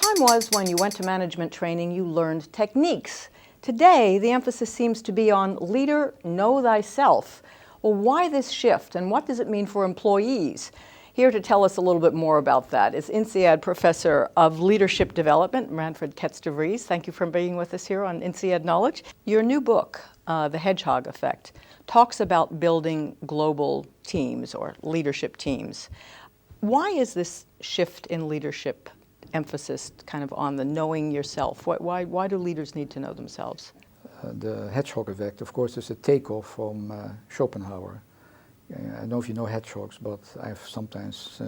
time was when you went to management training, you learned techniques. Today, the emphasis seems to be on leader, know thyself. Well, why this shift, and what does it mean for employees? Here to tell us a little bit more about that is INSEAD Professor of Leadership Development, Manfred Vries. Thank you for being with us here on INSEAD Knowledge. Your new book, The Hedgehog Effect, talks about building global teams or leadership teams. Why is this shift in leadership emphasis kind of on the knowing yourself? Why do leaders need to know themselves? The hedgehog effect, of course, is a takeoff from Schopenhauer. I don't know if you know hedgehogs, but I've sometimes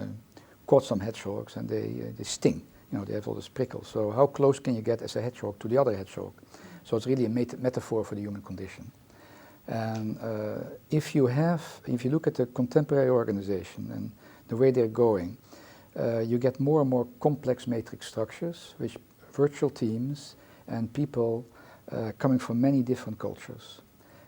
caught some hedgehogs and they sting. You know, they have all these prickles. So how close can you get as a hedgehog to the other hedgehog? So it's really a metaphor for the human condition. And if you look at the contemporary organization and the way they're going, you get more and more complex matrix structures, which virtual teams and people coming from many different cultures.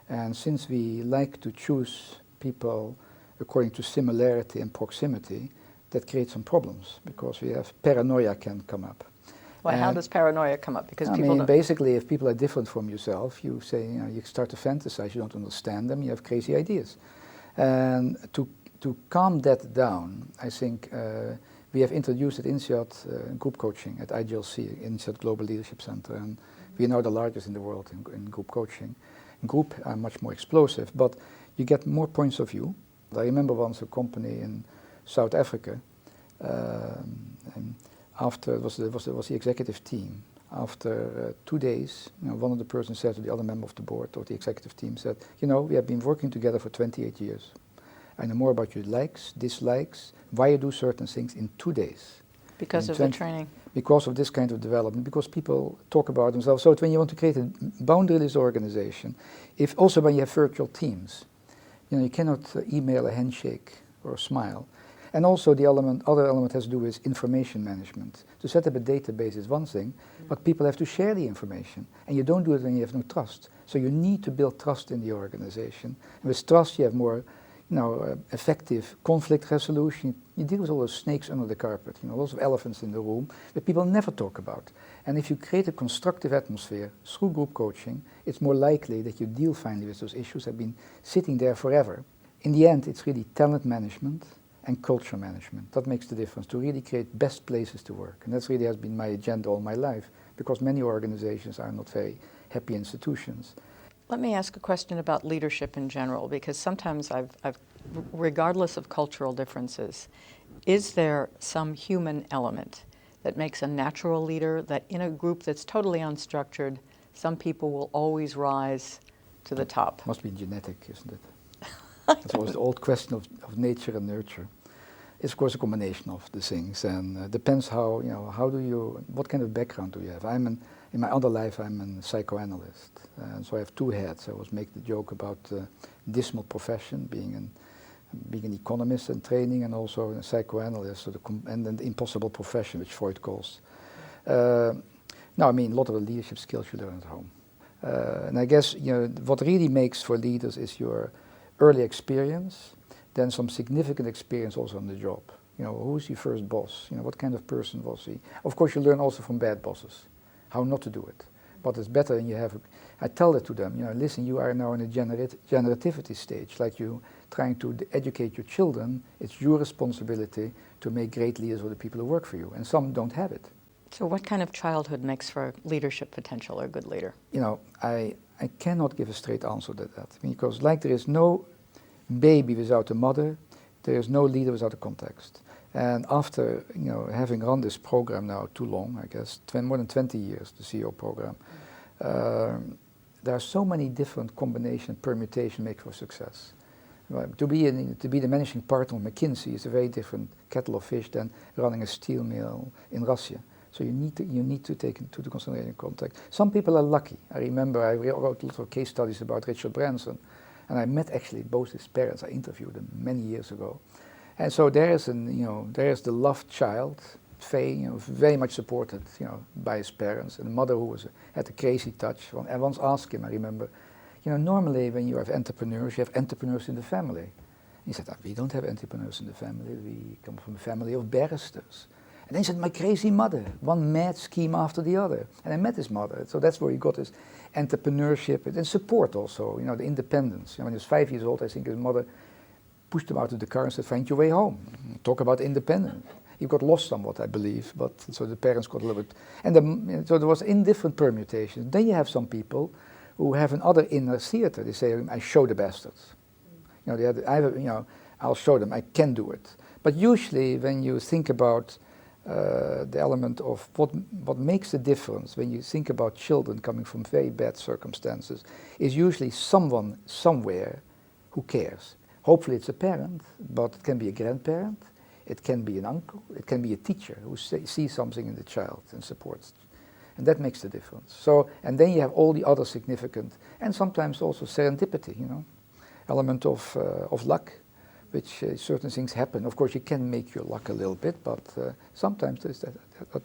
And since we like to choose people according to similarity and proximity, that creates some problems because we have paranoia can come up. Well, how does paranoia come up? Because basically, if people are different from yourself, you say, you start to fantasize, you don't understand them, you have crazy ideas. And to calm that down, I think we have introduced at INSEAD group coaching at IGLC, INSEAD Global Leadership Center, and we are now the largest in the world in group coaching. Group are much more explosive, but you get more points of view. I remember once a company in South Africa, and after it was the executive team. After 2 days, one of the persons said to the other member of the board or the executive team said, we have been working together for 28 years. I know more about your likes, dislikes, why you do certain things in 2 days. Because of the training? Because of this kind of development, because people talk about themselves. So when you want to create a boundaryless organization, also when you have virtual teams, you cannot email a handshake or a smile. And also the other element has to do with information management. To set up a database is one thing, but people have to share the information. And you don't do it when you have no trust. So you need to build trust in the organization. And with trust you have more effective conflict resolution. You deal with all those snakes under the carpet, lots of elephants in the room that people never talk about. And if you create a constructive atmosphere through group coaching, it's more likely that you deal finally with those issues that have been sitting there forever. In the end, it's really talent management and culture management. That makes the difference, to really create best places to work. And that really has been my agenda all my life, because many organizations are not very happy institutions. Let me ask a question about leadership in general, because sometimes regardless of cultural differences, is there some human element that makes a natural leader, that in a group that's totally unstructured, some people will always rise to the top? Must be genetic, isn't it? That's always the old question of nature and nurture. It's of course a combination of the things, and depends how, what kind of background do you have? In my other life, I'm a psychoanalyst, so I have two heads. I always make the joke about dismal profession, being an economist in training, and also a psychoanalyst, and the impossible profession, which Freud calls. A lot of the leadership skills you learn at home. And I guess, what really makes for leaders is your early experience, then some significant experience also on the job. Who's your first boss? What kind of person was he? Of course, you learn also from bad bosses how not to do it. But it's better when you have, I tell that to them, listen, you are now in a generativity stage, like you trying to educate your children. It's your responsibility to make great leaders for the people who work for you, and some don't have it. So what kind of childhood makes for leadership potential or a good leader? I cannot give a straight answer to that, because like there is no baby without a mother, there is no leader without a context. And after having run this program now too long, I guess more than 20 years, the CEO program, there are so many different combination, permutation make for success. To be the managing partner of McKinsey is a very different kettle of fish than running a steel mill in Russia. So you need to take into the consideration context. Some people are lucky. I remember I wrote a lot of case studies about Richard Branson, and I met actually both his parents. I interviewed them many years ago. And so there is the loved child, very much supported, by his parents, and a mother who had a crazy touch. I once asked him, I remember, normally when you have entrepreneurs in the family. He said, we don't have entrepreneurs in the family. We come from a family of barristers. And then he said, my crazy mother, one mad scheme after the other. And I met his mother, so that's where he got his entrepreneurship and support also, you know, the independence. You know, when he was 5 years old, I think his mother pushed him out of the car and said, find your way home. Talk about independence. He got lost somewhat, I believe, but so the parents got a little bit, and so there was in different permutations. Then you have some people who have another inner theater. They say, I show the bastards. You know, I'll show them, I can do it. But usually when you think about the element of what makes the difference when you think about children coming from very bad circumstances is usually someone somewhere who cares. Hopefully it's a parent, but it can be a grandparent, it can be an uncle, it can be a teacher who sees something in the child and supports it. And that makes the difference. So, and then you have all the other significant, and sometimes also serendipity, you know, element of luck, which certain things happen. Of course, you can make your luck a little bit, but sometimes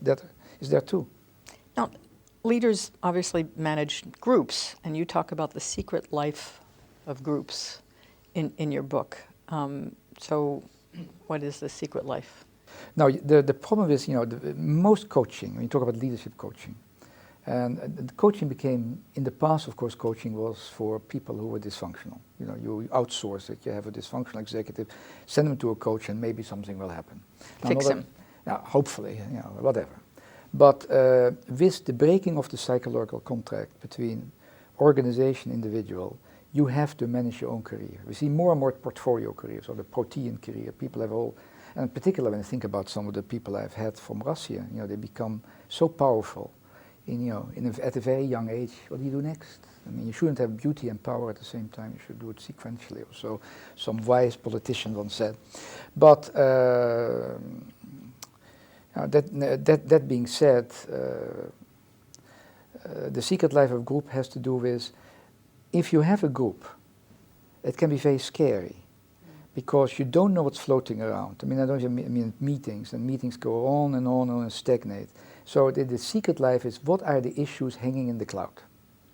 that is there too. Now, leaders obviously manage groups, and you talk about the secret life of groups in your book. So what is the secret life? Now, the problem is, you know, most coaching, when you talk about leadership coaching, and the coaching became, in the past, of course, coaching was for people who were dysfunctional. You know, you outsource it, you have a dysfunctional executive, send them to a coach and maybe something will happen. Fix him. Yeah, hopefully, you know, whatever. But with the breaking of the psychological contract between organization and individual, you have to manage your own career. We see more and more portfolio careers, or the protean career. People have all, and in particular when I think about some of the people I've had from Russia, you know, they become so powerful. At a very young age, what do you do next? I mean, you shouldn't have beauty and power at the same time. You should do it sequentially, or so some wise politician once said. But that being said, the secret life of group has to do with, if you have a group, it can be very scary, because you don't know what's floating around. I mean, I mean meetings, and meetings go on and stagnate. So the secret life is, what are the issues hanging in the cloud?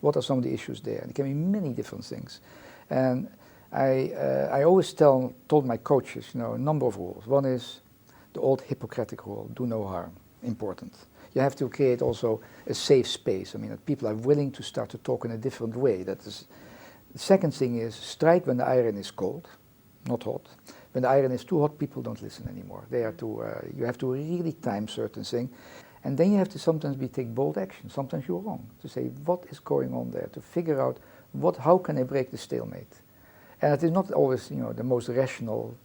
What are some of the issues there? And it can be many different things. And I always told my coaches, you know, a number of rules. One is the old Hippocratic rule, do no harm, important. You have to create also a safe space. I mean, that people are willing to start to talk in a different way. That is. The second thing is, strike when the iron is cold, not hot. When the iron is too hot, people don't listen anymore. They are too, you have to really time certain things. And then you have to sometimes take bold action. Sometimes you're wrong. To say, what is going on there? To figure out how can I break the stalemate? And it is not always, you know, the most rational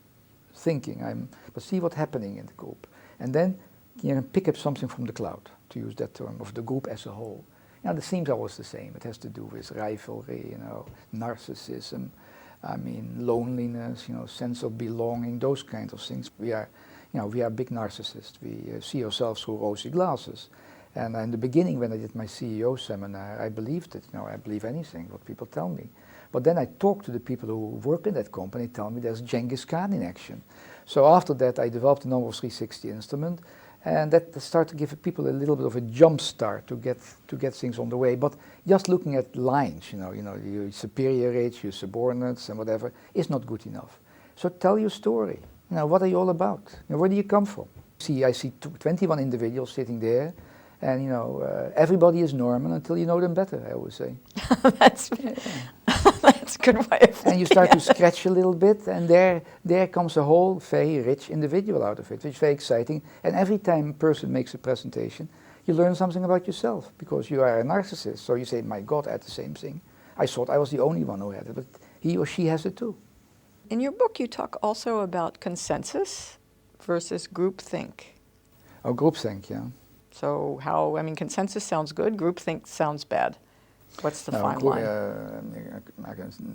thinking. But see what's happening in the group. And then you can pick up something from the cloud, to use that term, of the group as a whole. You know, the themes are always the same. It has to do with rivalry, you know, narcissism, I mean, loneliness, you know, sense of belonging, those kinds of things. We are big narcissists. We see ourselves through rosy glasses. And in the beginning, when I did my CEO seminar, I believed it. You know, I believe anything, what people tell me. But then I talked to the people who work in that company, tell me there's Genghis Khan in action. So after that, I developed a number of 360 instrument, and that started to give people a little bit of a jump start to get things on the way. But just looking at lines, you know, your superior rates, your subordinates, and whatever, is not good enough. So tell your story. You know, what are you all about? You know, where do you come from? I see 21 individuals sitting there, and you know, everybody is Norman until you know them better, I always say. That's a good way of thinking. And you start to scratch a little bit, and there comes a whole very rich individual out of it, which is very exciting. And every time a person makes a presentation, you learn something about yourself, because you are a narcissist. So you say, my God, I had the same thing. I thought I was the only one who had it, but he or she has it too. In your book, you talk also about consensus versus groupthink. Oh, groupthink, yeah. So consensus sounds good, groupthink sounds bad. What's the fine line?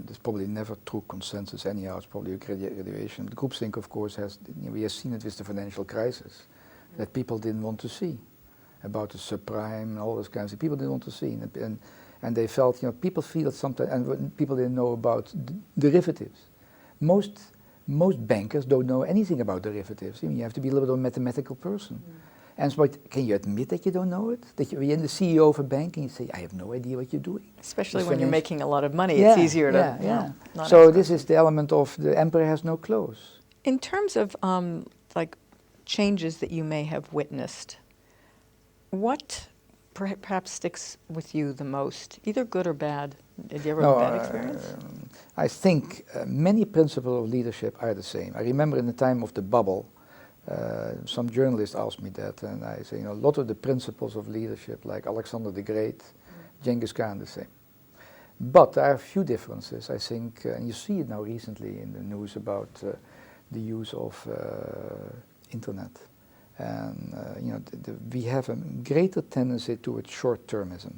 There's probably never true consensus anyhow. It's probably a graduation. The groupthink, of course, we have seen it with the financial crisis, that people didn't want to see, about the subprime and all those kinds of things. People didn't want to see, and they felt, you know, people feel it sometimes, and people didn't know about derivatives. Most bankers don't know anything about derivatives. I mean, you have to be a little bit of a mathematical person. And so, can you admit that you don't know it? That you're the CEO of a bank and you say, I have no idea what you're doing. Especially when you're making a lot of money, it's easier to... Yeah. So this is the element of the emperor has no clothes. In terms of changes that you may have witnessed, what perhaps sticks with you the most, either good or bad? Did you ever have a bad experience? I think many principles of leadership are the same. I remember in the time of the bubble, some journalist asked me that, and I say, a lot of the principles of leadership, like Alexander the Great, Genghis Khan, the same. But there are a few differences, I think, and you see it now recently in the news about the use of internet. And we have a greater tendency towards short-termism.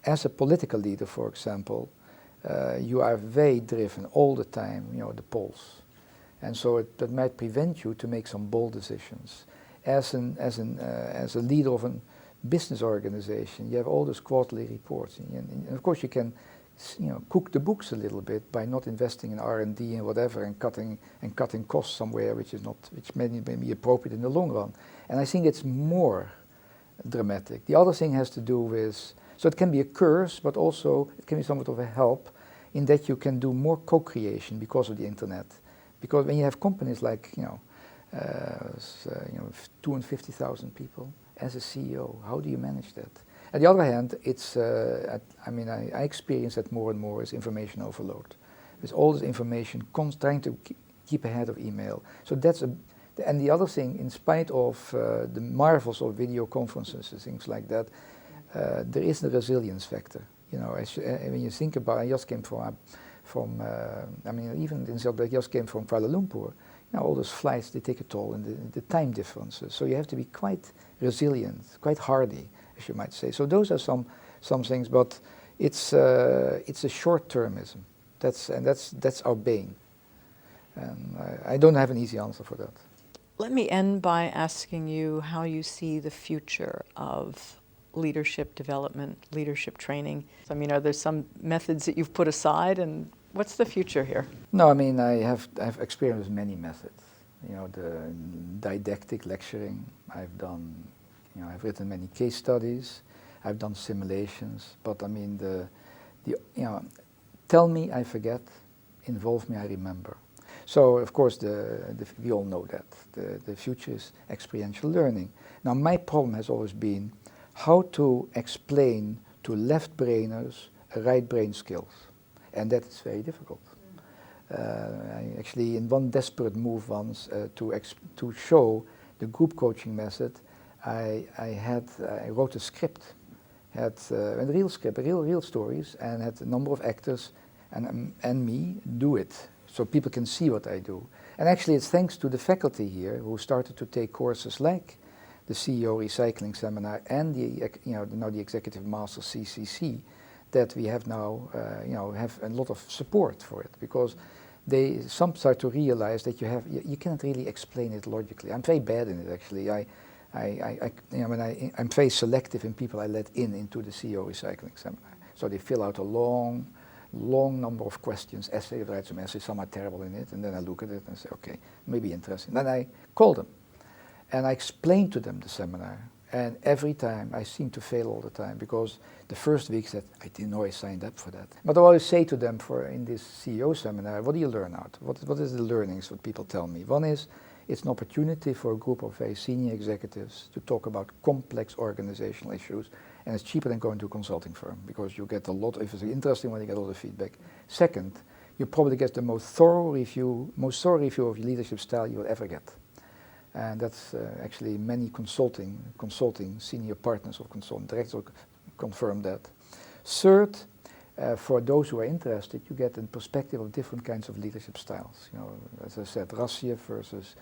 As a political leader, for example, you are very driven all the time, the polls. And so that might prevent you to make some bold decisions. As a leader of a business organization, you have all those quarterly reports. And of course you can cook the books a little bit by not investing in R&D and whatever, and cutting costs somewhere which may be appropriate in the long run. And I think it's more dramatic. The other thing has to do with, so it can be a curse, but also it can be somewhat of a help in that you can do more co-creation because of the internet. Because when you have companies like 250,000 people as a CEO, how do you manage that? On the other hand, it's I experience that more and more as information overload. With all this information, trying to keep ahead of email. So and the other thing, in spite of the marvels of video conferences and things like that, there is the resilience factor. When you think about, I just came from even in Zambia, I just came from Kuala Lumpur. All those flights, they take a toll, and the time differences. So you have to be quite resilient, quite hardy, as you might say. So those are some things, but it's a short-termism. That's our bane. And I don't have an easy answer for that. Let me end by asking you how you see the future of leadership development, leadership training. I mean, are there some methods that you've put aside, and what's the future here? No, I mean, I've experienced many methods. The didactic lecturing I've done. I've written many case studies. I've done simulations. But I mean, tell me I forget, involve me I remember. So of course we all know that the future is experiential learning. Now my problem has always been how to explain to left brainers right brain skills, and that is very difficult. I actually, in one desperate move once to show the group coaching method, I wrote a script, a real script, real stories, and had a number of actors and me do it, so people can see what I do. And actually, it's thanks to the faculty here who started to take courses like the CEO Recycling Seminar and now the Executive Master CCC, that we have now have a lot of support for it, because some start to realize that you cannot really explain it logically. I'm very bad in it actually. I'm very selective in people I let into the CEO Recycling Seminar. So they fill out a long number of questions, write some essays, some are terrible in it, and then I look at it and say, okay, maybe interesting. Then I call them, and I explain to them the seminar, and every time I seem to fail all the time, because the first week said, I didn't know I signed up for that. But I always say to them in this CEO seminar, what do you learn out? What is the learnings, what people tell me? One is, it's an opportunity for a group of very senior executives to talk about complex organizational issues, and it's cheaper than going to a consulting firm, because you get a lot, if it's interesting one, you get a lot of feedback. Second, you probably get the most thorough review of your leadership style you will ever get. And that's actually many consulting senior partners or consulting directors confirm that. Third, for those who are interested, you get a perspective of different kinds of leadership styles. As I said, Russia versus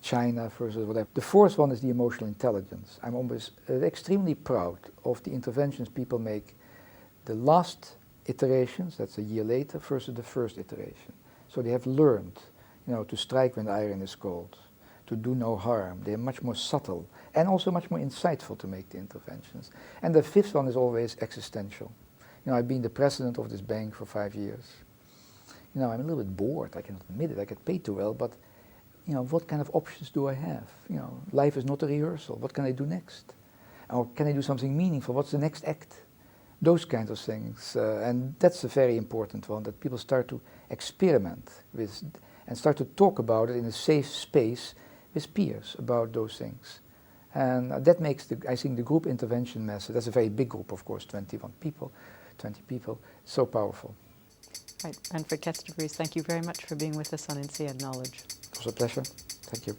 China versus whatever. The fourth one is the emotional intelligence. I'm always extremely proud of the interventions people make. The last iterations, that's a year later, versus the first iteration. So they have learned, to strike when the iron is cold, to do no harm. They're much more subtle and also much more insightful to make the interventions. And the fifth one is always existential. I've been the president of this bank for 5 years. I'm a little bit bored, I can admit it. I get paid too well, but what kind of options do I have? Life is not a rehearsal. What can I do next? Or can I do something meaningful? What's the next act? Those kinds of things. And that's a very important one, that people start to experiment with and start to talk about it in a safe space with peers about those things. And that makes, I think, the group intervention method, that's a very big group, of course, 20 people, so powerful. Right. Manfred, Kets, Vries, thank you very much for being with us on INSEAD Knowledge. It was a pleasure. Thank you.